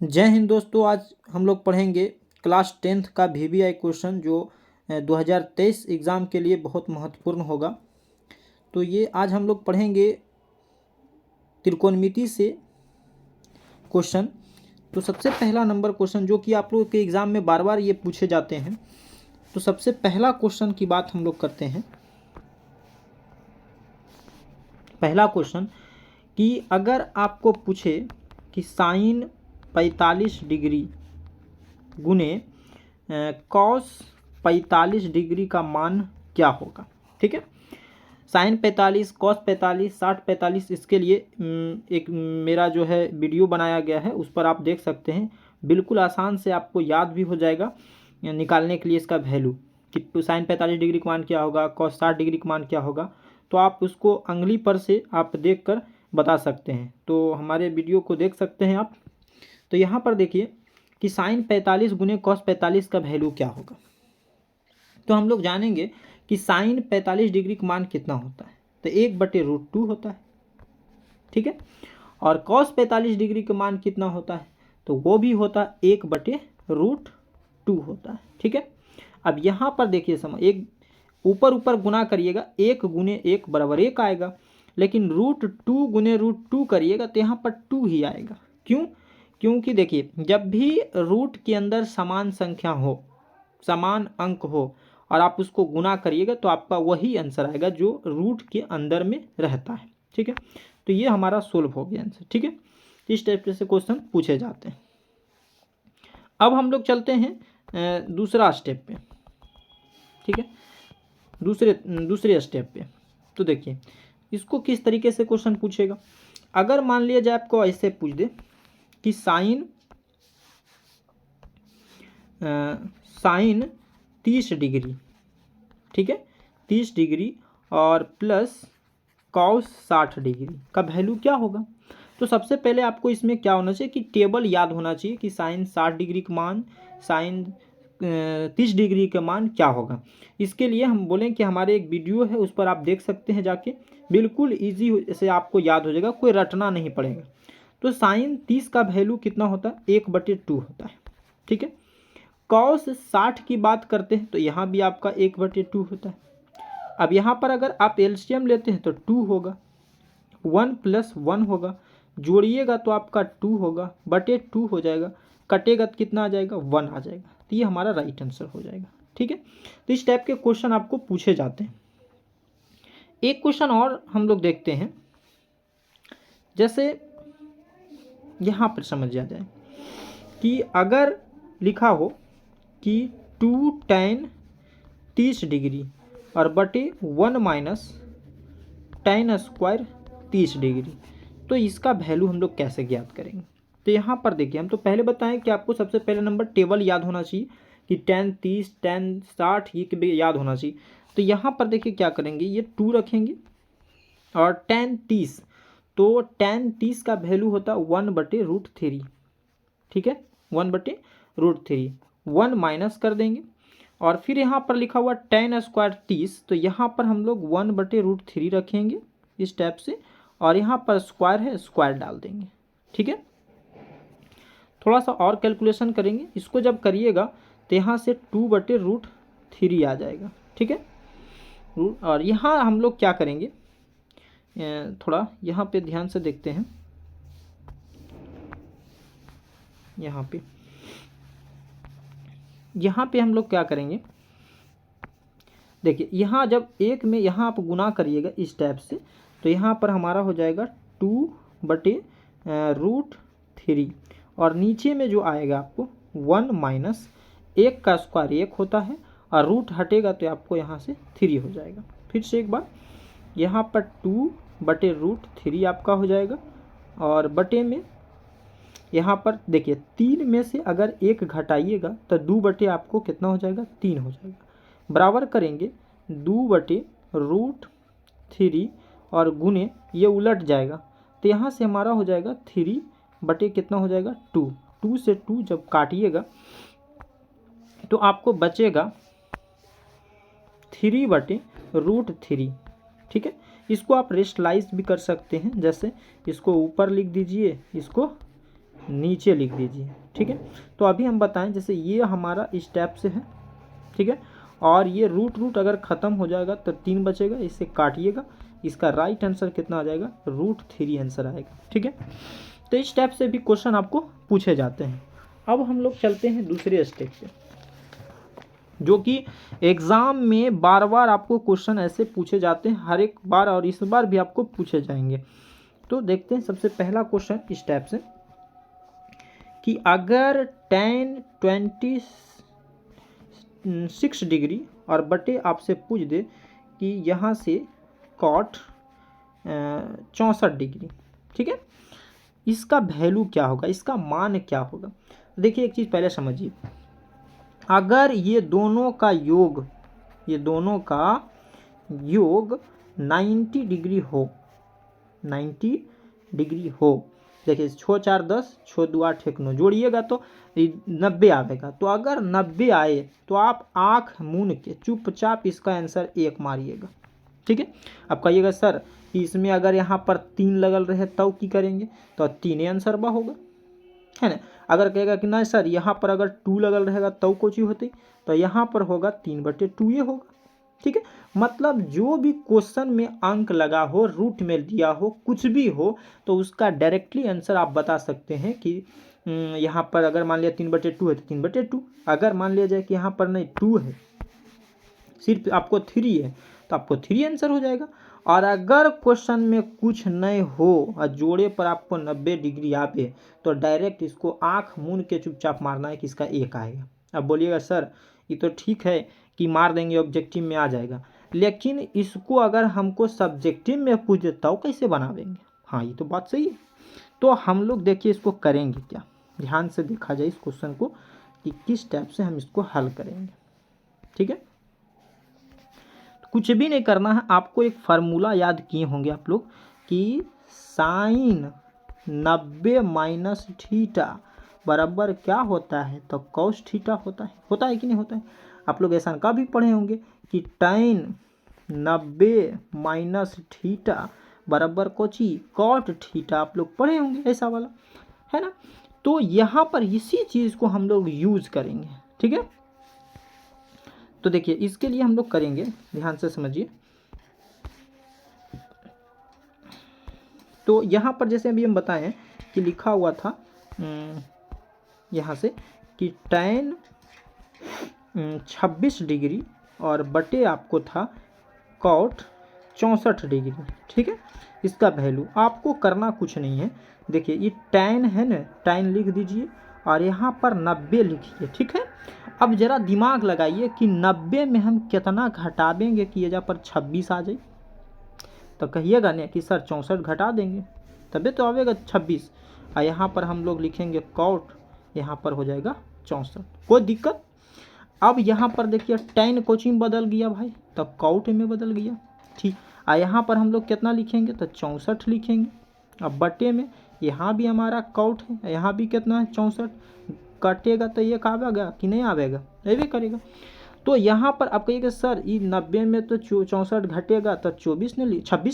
जय हिंद दोस्तों। आज हम लोग पढ़ेंगे क्लास 10th का VVI क्वेश्चन जो 2023 एग्ज़ाम के लिए बहुत महत्वपूर्ण होगा। तो ये आज हम लोग पढ़ेंगे त्रिकोणमिति से क्वेश्चन। तो सबसे पहला नंबर क्वेश्चन जो कि आप लोग के एग्ज़ाम में बार बार ये पूछे जाते हैं। तो सबसे पहला क्वेश्चन की बात हम लोग करते हैं। पहला क्वेश्चन कि अगर आपको पूछे कि साइन 45 डिग्री गुने कॉस 45 डिग्री का मान क्या होगा। ठीक है, साइन 45 कॉस 45 60 45 इसके लिए एक मेरा जो है वीडियो बनाया गया है, उस पर आप देख सकते हैं। बिल्कुल आसान से आपको याद भी हो जाएगा निकालने के लिए इसका वैल्यू कि साइन 45 डिग्री का मान क्या होगा, कॉस 60 डिग्री का मान क्या होगा। तो आप उसको अंगुली पर से आप देख कर बता सकते हैं। तो हमारे वीडियो को देख सकते हैं आप। तो यहाँ पर देखिए कि साइन 45 गुने कॉस 45 का वैल्यू क्या होगा। तो हम लोग जानेंगे कि साइन 45 डिग्री का मान कितना होता है, तो 1/√2 होता है। ठीक है, और कॉस 45 डिग्री का मान कितना होता है, तो वो भी होता है 1/√2 होता है। ठीक है, अब यहाँ पर देखिए समय एक ऊपर ऊपर गुना करिएगा, 1 गुने 1 बराबर 1 आएगा, लेकिन √2 गुने √2 करिएगा तो यहाँ पर 2 ही आएगा। क्यों? क्योंकि देखिए जब भी रूट के अंदर समान संख्या हो, समान अंक हो और आप उसको गुना करिएगा तो आपका वही आंसर आएगा जो रूट के अंदर में रहता है। ठीक है, तो ये हमारा सोल्व हो गया आंसर। ठीक है, इस टाइप से क्वेश्चन पूछे जाते हैं। अब हम लोग चलते हैं दूसरा स्टेप पे। ठीक है, दूसरे स्टेप पे। तो देखिए इसको किस तरीके से क्वेश्चन पूछेगा। अगर मान लिया जाए आपको ऐसे पूछ दे कि साइन 30 डिग्री, ठीक है 30 डिग्री और प्लस कॉस 60 डिग्री का वैल्यू क्या होगा। तो सबसे पहले आपको इसमें क्या होना चाहिए कि टेबल याद होना चाहिए कि साइन 60 डिग्री का मान, साइन 30 डिग्री का मान क्या होगा। इसके लिए हम बोलें कि हमारे एक वीडियो है, उस पर आप देख सकते हैं जाके, बिल्कुल ईजी से आपको याद हो जाएगा, कोई रटना नहीं पड़ेगा। तो साइन 30 का वैल्यू कितना होता है, 1/2 होता है। ठीक है, कॉस 60 की बात करते हैं तो यहाँ भी आपका 1/2 होता है। अब यहाँ पर अगर आप एलसीएम लेते हैं तो 2 होगा, 1 + 1 होगा, जोड़िएगा तो आपका 2 होगा, बटे 2 हो जाएगा, कटेगा तो कितना आ जाएगा, 1 आ जाएगा। तो ये हमारा राइट आंसर हो जाएगा। ठीक है, तो इस टाइप के क्वेश्चन आपको पूछे जाते हैं। एक क्वेश्चन और हम लोग देखते हैं, जैसे यहाँ पर समझ आ जाए कि अगर लिखा हो कि 2 tan 30 डिग्री और बटे 1 - tan स्क्वायर 30 डिग्री, तो इसका वैल्यू हम लोग कैसे ज्ञात करेंगे। तो यहाँ पर देखिए हम तो पहले बताएं कि आपको सबसे पहले नंबर टेबल याद होना चाहिए कि tan 30 tan 60 ये याद होना चाहिए। तो यहाँ पर देखिए क्या करेंगे, ये 2 रखेंगे और tan 30, तो tan 30 का वैल्यू होता है 1/√3। ठीक है, 1/√3, 1 माइनस कर देंगे और फिर यहाँ पर लिखा हुआ tan स्क्वायर 30, तो यहाँ पर हम लोग 1/√3 रखेंगे इस टाइप से, और यहाँ पर स्क्वायर है, स्क्वायर डाल देंगे। ठीक है, थोड़ा सा और कैलकुलेशन करेंगे, इसको जब करिएगा तो यहाँ से 2/√3 आ जाएगा। ठीक है, और यहाँ हम लोग क्या करेंगे, थोड़ा यहाँ पे ध्यान से देखते हैं। यहाँ पे हम लोग क्या करेंगे, देखिए यहाँ जब एक में यहाँ आप गुना करिएगा इस टाइप से, तो यहाँ पर हमारा हो जाएगा 2/√3, और नीचे में जो आएगा आपको 1 - 1 का स्क्वायर 1 होता है, और रूट हटेगा तो आपको यहाँ से 3 हो जाएगा। फिर से एक बार, यहाँ पर 2/√3 आपका हो जाएगा, और बटे में यहाँ पर देखिए 3 में से अगर 1 घटाइएगा तो 2 आपको कितना हो जाएगा, 3 हो जाएगा। बराबर करेंगे 2/√3 और गुने ये उलट जाएगा, तो यहाँ से हमारा हो जाएगा 3 बटे कितना हो जाएगा, 2। 2 से 2 जब काटिएगा तो आपको बचेगा 3/√3। ठीक है, इसको आप रेशनलाइज भी कर सकते हैं, जैसे इसको ऊपर लिख दीजिए, इसको नीचे लिख दीजिए। ठीक है, तो अभी हम बताएं, जैसे ये हमारा इस टाइप से है, ठीक है, और ये रूट अगर ख़त्म हो जाएगा तो 3 बचेगा, इसे काटिएगा, इसका राइट आंसर कितना आ जाएगा, √3 आंसर आएगा। ठीक है, तो इस टाइप से भी क्वेश्चन आपको पूछे जाते हैं। अब हम लोग चलते हैं दूसरे स्टेप पे, जो कि एग्ज़ाम में बार बार आपको क्वेश्चन ऐसे पूछे जाते हैं हर एक बार, और इस बार भी आपको पूछे जाएंगे। तो देखते हैं सबसे पहला क्वेश्चन इस टाइप से कि अगर tan 26 डिग्री और बटे आपसे पूछ दे कि यहाँ से cot 64 डिग्री, ठीक है, इसका वैल्यू क्या होगा, इसका मान क्या होगा। देखिए एक चीज़ पहले समझिए, अगर ये दोनों का योग 90 डिग्री हो, 90 डिग्री हो, देखिए 6 4 10, 6 2 8 1 9 जोड़िएगा तो 90 आएगा। तो अगर 90 आए तो आप आँख मूंद के चुपचाप इसका आंसर 1 मारिएगा। ठीक है, अब कहिएगा सर कि इसमें अगर यहाँ पर 3 लगल रहे तब की करेंगे, तो 3 आंसर बा होगा, है ना। अगर कहेगा कि नहीं सर यहाँ पर अगर 2 लगल रहेगा तब कोची होती, तो यहाँ पर होगा 3/2 ये होगा। ठीक है, मतलब जो भी क्वेश्चन में अंक लगा हो, रूट में दिया हो, कुछ भी हो, तो उसका डायरेक्टली आंसर आप बता सकते हैं कि यहाँ पर अगर मान लिया 3/2 है तो 3/2, अगर मान लिया जाए कि यहाँ पर नहीं 2 है, सिर्फ आपको 3 है, तो आपको 3 आंसर हो जाएगा। और अगर क्वेश्चन में कुछ नहीं हो और जोड़े पर आपको 90 डिग्री आवे, तो डायरेक्ट इसको आंख मूंद के चुपचाप मारना है कि इसका 1 आएगा। अब बोलिएगा सर ये तो ठीक है कि मार देंगे ऑब्जेक्टिव में आ जाएगा, लेकिन इसको अगर हमको सब्जेक्टिव में पूछ देता हो कैसे बनावेंगे। हाँ ये तो बात सही है। तो हम लोग देखिए इसको करेंगे क्या, ध्यान से देखा जाए इस क्वेश्चन को कि किस टाइप से हम इसको हल करेंगे। ठीक है, कुछ भी नहीं करना है, आपको एक फार्मूला याद किए होंगे आप लोग कि sin 90 - थीटा बराबर क्या होता है, तो cos थीटा होता है कि नहीं होता है। आप लोग ऐसा का भी पढ़े होंगे कि tan 90 - थीटा बराबर कोची cot थीटा, आप लोग पढ़े होंगे ऐसा वाला, है ना। तो यहाँ पर इसी चीज़ को हम लोग यूज़ करेंगे। ठीक है, तो देखिए इसके लिए हम लोग करेंगे, ध्यान से समझिए। तो यहाँ पर जैसे अभी हम बताएं कि लिखा हुआ था यहाँ से कि tan 26 डिग्री और बटे आपको था cot 64 डिग्री। ठीक है, इसका वैल्यू आपको करना कुछ नहीं है। देखिए ये tan है ना, tan लिख दीजिए और यहाँ पर 90 लिखिए। ठीक है, अब ज़रा दिमाग लगाइए कि 90 में हम कितना घटा देंगे कि यहाँ पर 26 आ जाए, तो कहिएगा ना कि सर 64 घटा देंगे तभी तो आएगा 26, और यहाँ पर हम लोग लिखेंगे cot, यहाँ पर हो जाएगा 64, कोई दिक्कत। अब यहाँ पर देखिए tan कोचिंग बदल गया भाई, तो cot में बदल गया। ठीक, और यहाँ पर हम लोग कितना लिखेंगे, तो 64 लिखेंगे। अब बटे में यहाँ भी हमारा cot है, यहाँ भी कितना है 64, कटेगा तो ये आवेगा कि नहीं आवेगा, ये करेगा। तो यहाँ पर आप कहिएगा सर ये 90 में तो 64 घटेगा तो 26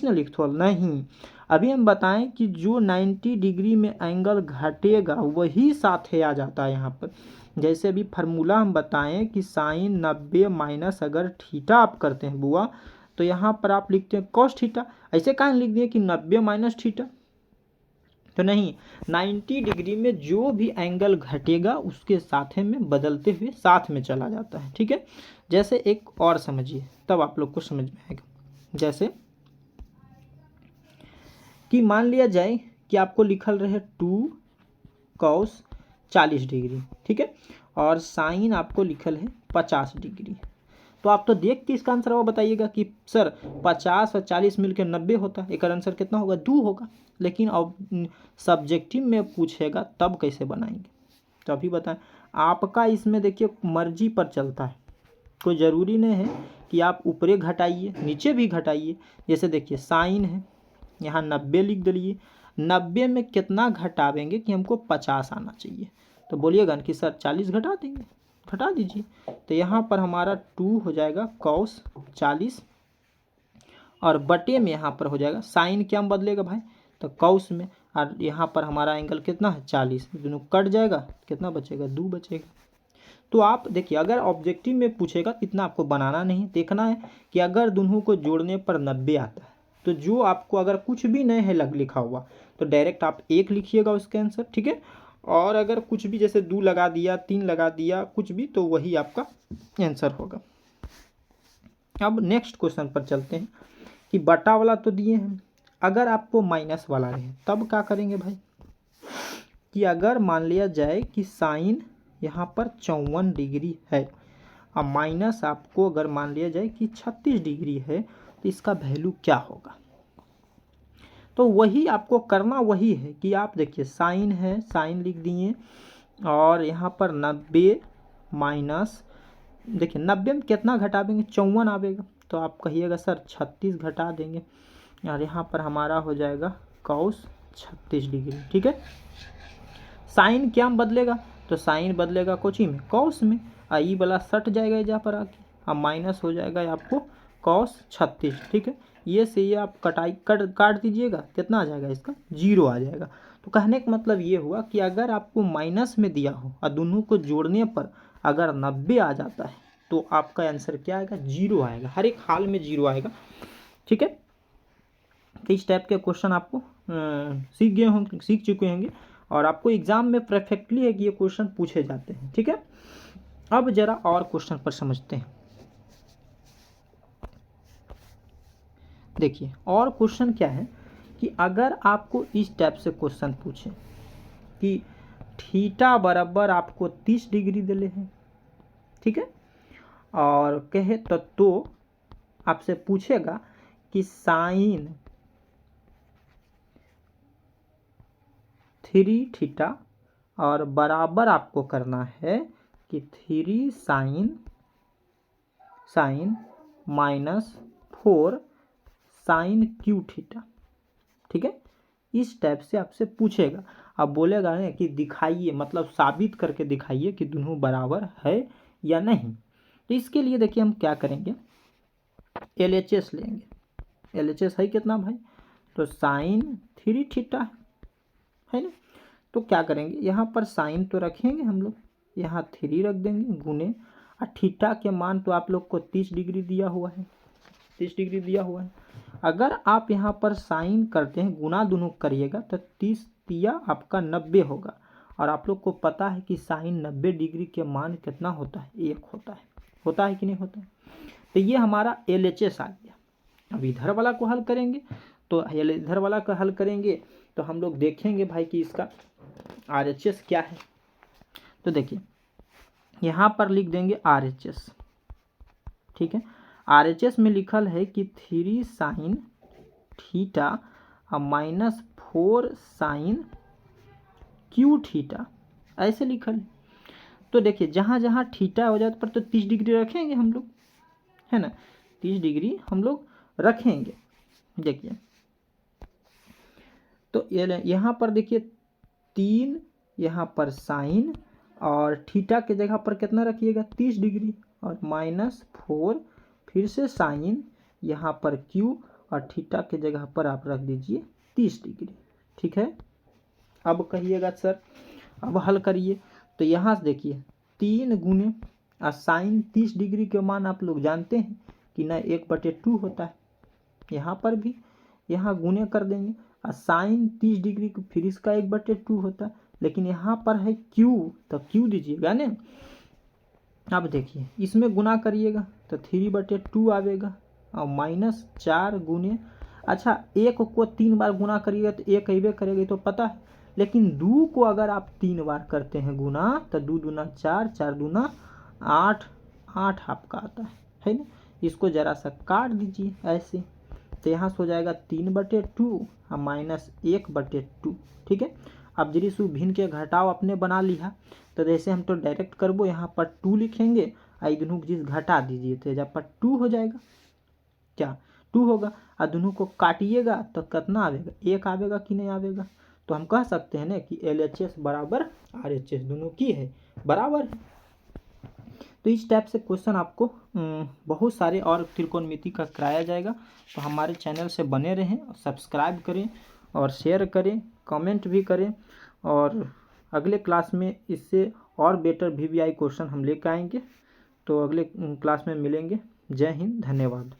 न लिख थो, नहीं, अभी हम बताएं कि जो 90 डिग्री में एंगल घटेगा वही साथ आ जाता है यहाँ पर। जैसे अभी फार्मूला हम बताएं कि sin 90 माइनस अगर थीटा आप करते हैं बुआ, तो यहाँ पर आप लिखते हैं cos थीटा, ऐसे कहाँ लिख दिए कि 90 माइनस थीटा, तो नहीं, 90 डिग्री में जो भी एंगल घटेगा उसके साथ में बदलते हुए साथ में चला जाता है। ठीक है, जैसे एक और समझिए तब आप लोग को समझ में आएगा। जैसे कि मान लिया जाए कि आपको लिखल रहे 2 cos 40 डिग्री, ठीक है, और साइन आपको लिखल है 50 डिग्री, तो आप तो देख के इसका आंसर वो बताइएगा कि सर 50 और 40 मिलकर 90 होता है, एक आंसर कितना होगा 2 होगा। लेकिन अब सब्जेक्टिव में पूछेगा तब कैसे बनाएंगे, तो अभी बताएं। आपका इसमें देखिए मर्जी पर चलता है, कोई ज़रूरी नहीं है कि आप ऊपरे घटाइए नीचे भी घटाइए। जैसे देखिए साइन है, यहाँ 90 लिख दिए, 90 में कितना घटावेंगे कि हमको 50 आना चाहिए, तो बोलिएगा कि सर 40 घटा देंगे, घटा दीजिए। तो यहाँ पर हमारा 2 हो जाएगा cos 40 और बटे में यहाँ पर हो जाएगा साइन क्या बदलेगा भाई, तो cos में, और यहाँ पर हमारा एंगल कितना है 40, दोनों कट जाएगा, कितना बचेगा 2 बचेगा। तो आप देखिए अगर ऑब्जेक्टिव में पूछेगा इतना आपको बनाना नहीं, देखना है कि अगर दोनों को जोड़ने पर 90 आता है तो जो आपको अगर कुछ भी नहीं है लिखा हुआ तो डायरेक्ट आप 1 लिखिएगा उसका आंसर, ठीक है। और अगर कुछ भी जैसे 2 लगा दिया, 3 लगा दिया, कुछ भी, तो वही आपका आंसर होगा। अब नेक्स्ट क्वेश्चन पर चलते हैं कि बटा वाला तो दिए हैं, अगर आपको माइनस वाला रहे तब क्या करेंगे भाई, कि अगर मान लिया जाए कि साइन यहाँ पर 54 डिग्री है और माइनस आपको अगर मान लिया जाए कि 36 डिग्री है तो इसका वैल्यू क्या होगा। तो वही आपको करना वही है कि आप देखिए साइन है, साइन लिख दिए और यहाँ पर 90 माइनस, देखिए 90 में कितना घटा देंगे 54 आवेगा, तो आप कहिएगा सर 36 घटा देंगे और यहाँ पर हमारा हो जाएगा कॉस 36 डिग्री, ठीक है। साइन क्या बदलेगा, तो साइन बदलेगा कोची में कॉस में, आई वाला सट जाएगा जहाँ पर आके, अब माइनस हो जाएगा आपको कॉस 36, ठीक है। ये से ये आप काट दीजिएगा, कितना आ जाएगा इसका 0 आ जाएगा। तो कहने का मतलब ये हुआ कि अगर आपको माइनस में दिया हो और दोनों को जोड़ने पर अगर 90 आ जाता है तो आपका आंसर क्या आएगा 0 आएगा, हर एक हाल में 0 आएगा, ठीक है। तो इस टाइप के क्वेश्चन आपको सीख चुके होंगे और आपको एग्जाम में परफेक्टली है कि ये क्वेश्चन पूछे जाते हैं, ठीक है। अब जरा और क्वेश्चन पर समझते हैं। देखिए और क्वेश्चन क्या है कि अगर आपको इस टाइप से क्वेश्चन पूछे कि थीटा बराबर आपको 30 डिग्री दिले हैं, ठीक है, और कहे तो आपसे पूछेगा कि साइन 3 थीटा और बराबर आपको करना है कि 3 sine minus 4 sine cube theta, ठीक है। इस टाइप से आपसे पूछेगा, अब बोलेगा ना कि दिखाइए, मतलब साबित करके दिखाइए कि दोनों बराबर है या नहीं। तो इसके लिए देखिए हम क्या करेंगे, LHS लेंगे। LHS है कितना भाई, तो साइन 3 थीटा है ना, तो क्या करेंगे यहाँ पर साइन तो रखेंगे हम लोग, यहाँ 3 रख देंगे गुने, और थीटा के मान तो आप लोग को 30 डिग्री दिया हुआ है, 30 डिग्री दिया हुआ है। अगर आप यहाँ पर साइन करते हैं गुना दोनों करिएगा तो 30 तिया आपका 90 होगा, और आप लोग को पता है कि साइन 90 डिग्री के मान कितना होता है 1 होता है कि नहीं होता है। तो ये हमारा LHS आ गया। अब इधर वाला को हल करेंगे, तो इधर वाला का हल करेंगे तो हम लोग देखेंगे भाई कि इसका RHS क्या है। तो देखिए यहाँ पर लिख देंगे RHS, ठीक है। RHS में लिखल है कि 3 sine theta minus 4 sine cube theta, ऐसे लिखल है। तो देखिए जहाँ जहाँ थीटा हो जाता पर तो 30 डिग्री रखेंगे हम लोग, है ना, 30 डिग्री हम लोग रखेंगे। देखिए तो यहाँ पर देखिए 3 यहाँ पर साइन और थीटा के जगह पर कितना रखिएगा 30 डिग्री, और माइनस 4 फिर से साइन यहाँ पर क्यू और थीटा के जगह पर आप रख दीजिए 30 डिग्री, ठीक है। अब कहिएगा सर अब हल करिए, तो यहाँ से देखिए 3 गुने साइन 30 डिग्री के मान आप लोग जानते हैं कि ना 1/2 होता है, यहाँ पर भी यहाँ गुने कर देंगे, और साइन 30 डिग्री को फिर इसका 1/2 होता है, लेकिन यहाँ पर है क्यू तो क्यू दीजिएगा ना। अब देखिए इसमें गुना करिएगा तो 3/2 आवेगा, और माइनस 4 गुने, अच्छा 1 को 3 बार गुना करिएगा तो 1 अबे करेगा तो पता है, लेकिन 2 को अगर आप 3 बार करते हैं गुना तो 2 दूना 4, 4 दूना 8, 8 आपका आता है ना। इसको ज़रा सा काट दीजिए ऐसे, तो यहाँ से हो जाएगा 3/2 और माइनस 1/2, ठीक है। अब जरी सु भिन्न के घटाव अपने बना लिया, तो जैसे हम तो डायरेक्ट करबो यहाँ पर 2 लिखेंगे, आई दोनों की चीज़ घटा दीजिए तो जब पर 2 हो जाएगा, क्या 2 होगा, और दोनों को काटिएगा तो कितना आवेगा 1 आवेगा कि नहीं आवेगा। तो हम कह सकते हैं ना कि LHS बराबर RHS दोनों की है बराबर है। तो इस टाइप से क्वेश्चन आपको बहुत सारे और त्रिकोणमिति का कराया जाएगा, तो हमारे चैनल से बने रहें, सब्सक्राइब करें और शेयर करें, कमेंट भी करें, और अगले क्लास में इससे और बेटर VVI क्वेश्चन हम लेकर आएंगे। तो अगले क्लास में मिलेंगे। जय हिंद, धन्यवाद।